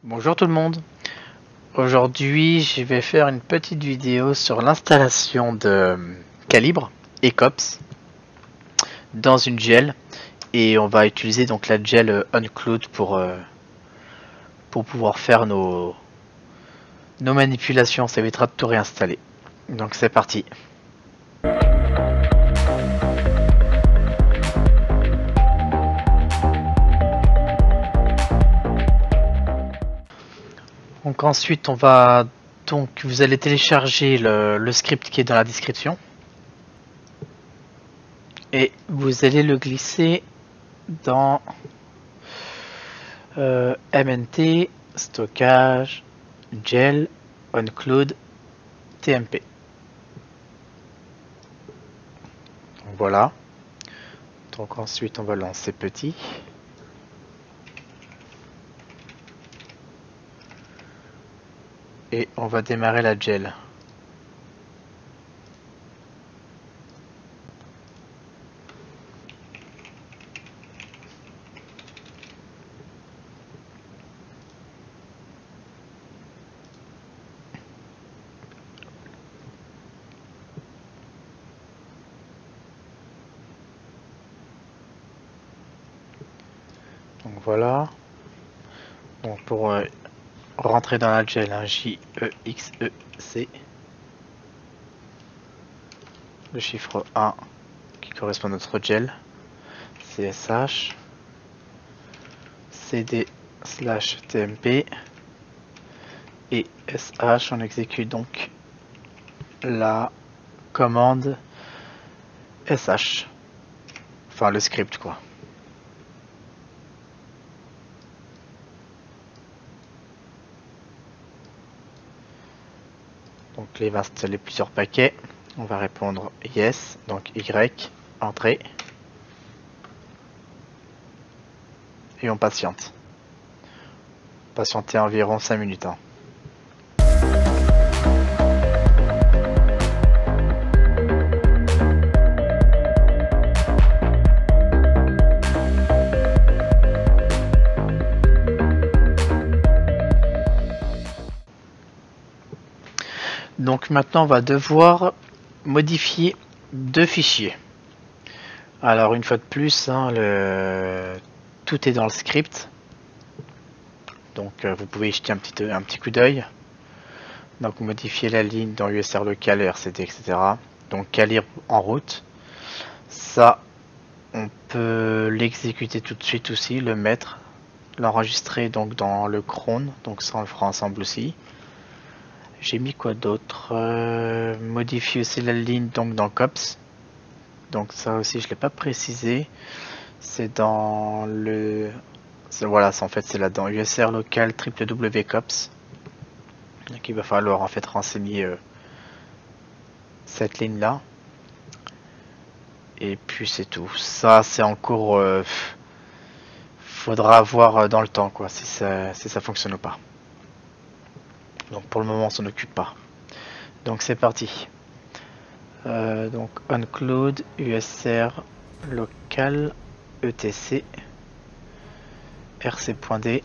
Bonjour tout le monde. Aujourd'hui, je vais faire une petite vidéo sur l'installation de Calibre et Cops dans une gel, et on va utiliser donc la gel Uncloud pour pouvoir faire nos manipulations. Ça évitera de tout réinstaller. Donc c'est parti. Donc ensuite vous allez télécharger le script qui est dans la description et vous allez le glisser dans MNT, stockage, gel, Uncloud, TMP. Donc voilà. Donc ensuite on va lancer petit. Et on va démarrer la gel. Donc voilà. Donc pour rentrer dans la gel, hein, JEXEC, le chiffre 1 qui correspond à notre gel, CSH, CD/TMP et SH. On exécute donc la commande SH, enfin le script quoi. Donc là, il va installer plusieurs paquets. On va répondre yes, donc Y, entrée. Et on patiente. Patienter environ 5 minutes. Hein. Donc maintenant on va devoir modifier deux fichiers. Alors une fois de plus, hein, tout est dans le script. Donc vous pouvez y jeter un petit coup d'œil. Donc modifier la ligne dans USR local, RCD, etc. Donc calibre en route. Ça, on peut l'exécuter tout de suite aussi, le mettre, l'enregistrer donc dans le cron. Donc ça on le fera ensemble aussi. J'ai mis quoi d'autre, modifier aussi la ligne donc dans Cops. Donc ça aussi je l'ai pas précisé. C'est dans le... Voilà, en fait c'est là dans USR local www.cops. Donc il va falloir en fait renseigner cette ligne là. Et puis c'est tout. Ça c'est en cours. Faudra voir dans le temps quoi si ça fonctionne ou pas. Donc pour le moment on s'en occupe pas. Donc c'est parti. Donc Uncloud, USR local, ETC, rc.d,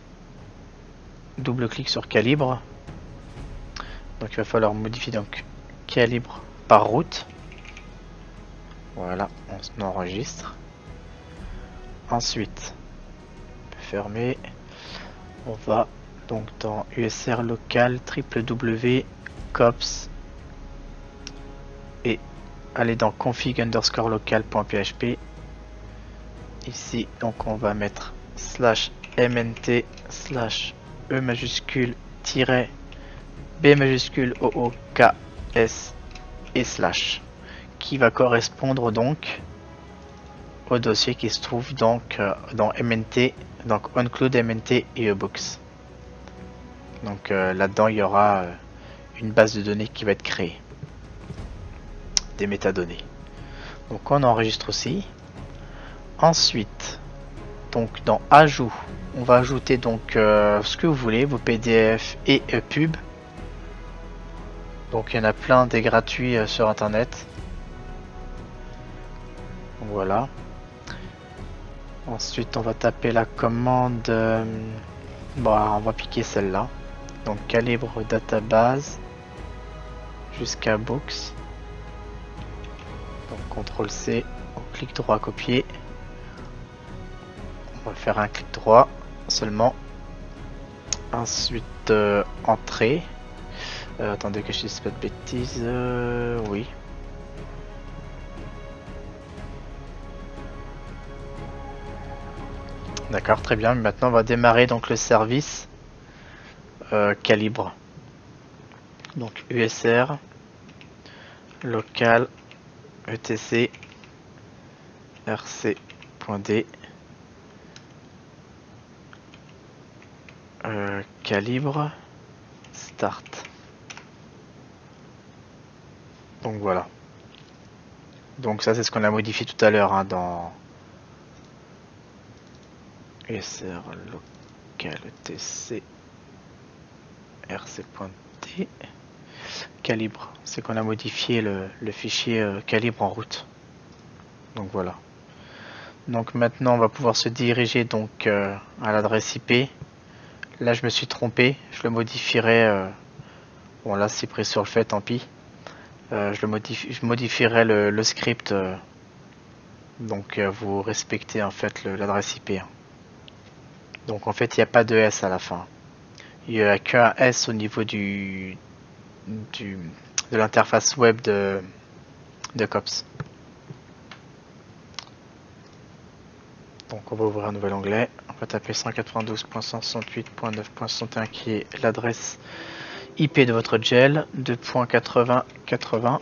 double clic sur calibre. Donc il va falloir modifier donc calibre par route. Voilà, on enregistre. Ensuite, fermer. On va donc dans USR local www.cops et aller dans config_local.php. Ici donc on va mettre /mnt/e majuscule -b majuscule OOKS et / qui va correspondre donc au dossier qui se trouve donc dans MNT, donc Uncloud MNT et ebooks. Donc là-dedans il y aura une base de données qui va être créée, des métadonnées. Donc on enregistre aussi. Ensuite, donc dans ajout, on va ajouter donc ce que vous voulez, vos PDF et pub. Donc il y en a plein des gratuits sur internet. Donc, voilà. Ensuite on va taper la commande Bon, alors, on va piquer celle-là. Donc calibre database jusqu'à books. Donc CTRL C, on clique droit copier. On va faire un clic droit seulement. Ensuite entrée. Attendez que je dise pas de bêtises. Oui. D'accord, très bien. Maintenant on va démarrer donc le service calibre. Donc USR local etc rc.d calibre start. Donc voilà. Donc ça c'est ce qu'on a modifié tout à l'heure hein, dans USR local etc rc.d calibre. C'est qu'on a modifié le fichier calibre en route. Donc voilà. Donc maintenant on va pouvoir se diriger donc à l'adresse IP. Là je me suis trompé, je le modifierai. Bon là c'est pris sur le fait, tant pis. Je modifierai le script. Donc vous respectez en fait l'adresse IP. Hein. Donc en fait il n'y a pas de S à la fin. Il n'y a qu'un S au niveau de l'interface web de COPS. Donc on va ouvrir un nouvel onglet, on va taper 192.168.9.61 qui est l'adresse IP de votre gel, 2.80.80.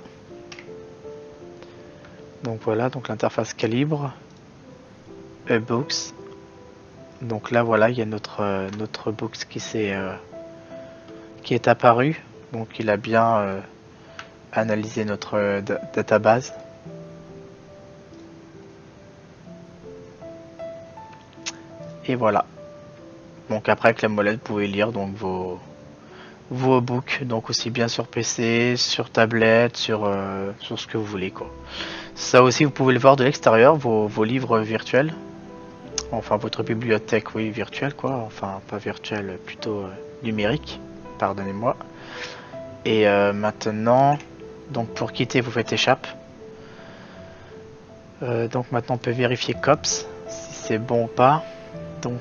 Donc voilà, donc l'interface calibre, books. Donc là voilà, il y a notre books qui est apparu. Donc il a bien analysé notre database. Et voilà. Donc après avec la molette vous pouvez lire donc vos books, donc aussi bien sur PC, sur tablette, sur ce que vous voulez quoi. Ça aussi vous pouvez le voir de l'extérieur, vos livres virtuels. Enfin votre bibliothèque oui virtuelle quoi, enfin pas virtuelle plutôt numérique, pardonnez-moi. Et maintenant, donc pour quitter vous faites échappe. Donc maintenant on peut vérifier COPS si c'est bon ou pas. Donc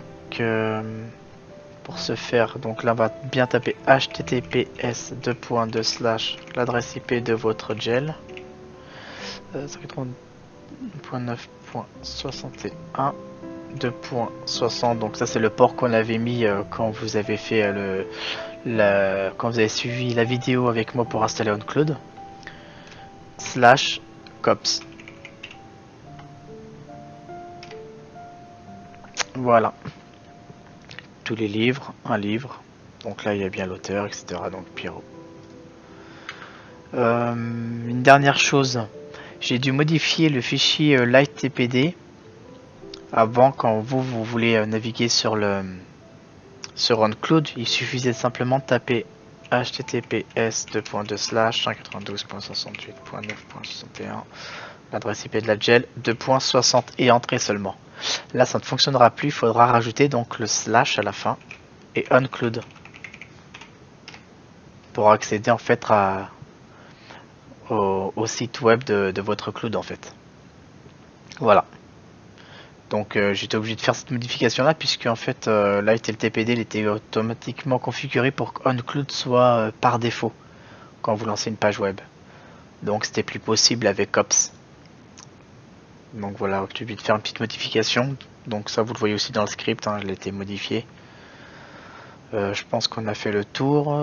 pour ce faire, donc là on va bien taper https:// l'adresse IP de votre gel 192.9.61 2.60. Donc ça c'est le port qu'on avait mis quand vous avez fait quand vous avez suivi la vidéo avec moi pour installer OnCloud /cops. Voilà. Tous les livres, un livre. Donc là il y a bien l'auteur, etc. Donc Pierrot. Une dernière chose, j'ai dû modifier le fichier LightTPD. Avant, quand vous voulez naviguer sur OnCloud, il suffisait simplement de taper https://192.168.9.61 l'adresse IP de la gel 2.60 et entrer seulement. Là ça ne fonctionnera plus, il faudra rajouter donc le / à la fin et OnCloud pour accéder en fait au site web de votre cloud en fait. Voilà. Donc j'étais obligé de faire cette modification là puisque en fait là le TPD il était automatiquement configuré pour que OnCloud soit par défaut quand vous lancez une page web. Donc c'était plus possible avec COPS. Donc voilà, j'ai obligé de faire une petite modification. Donc ça vous le voyez aussi dans le script, hein, elle a été modifiée. Je pense qu'on a fait le tour.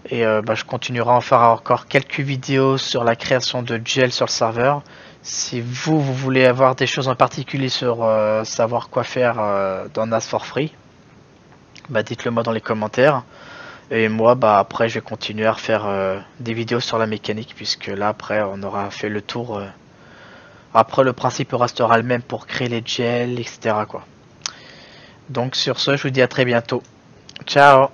Et je continuerai à en faire encore quelques vidéos sur la création de gel sur le serveur. Si vous voulez avoir des choses en particulier sur savoir quoi faire dans NAS for Free, dites-le moi dans les commentaires. Et moi après je vais continuer à refaire des vidéos sur la mécanique puisque là après on aura fait le tour. Après le principe restera le même pour créer les gels, etc. quoi. Donc sur ce je vous dis à très bientôt. Ciao.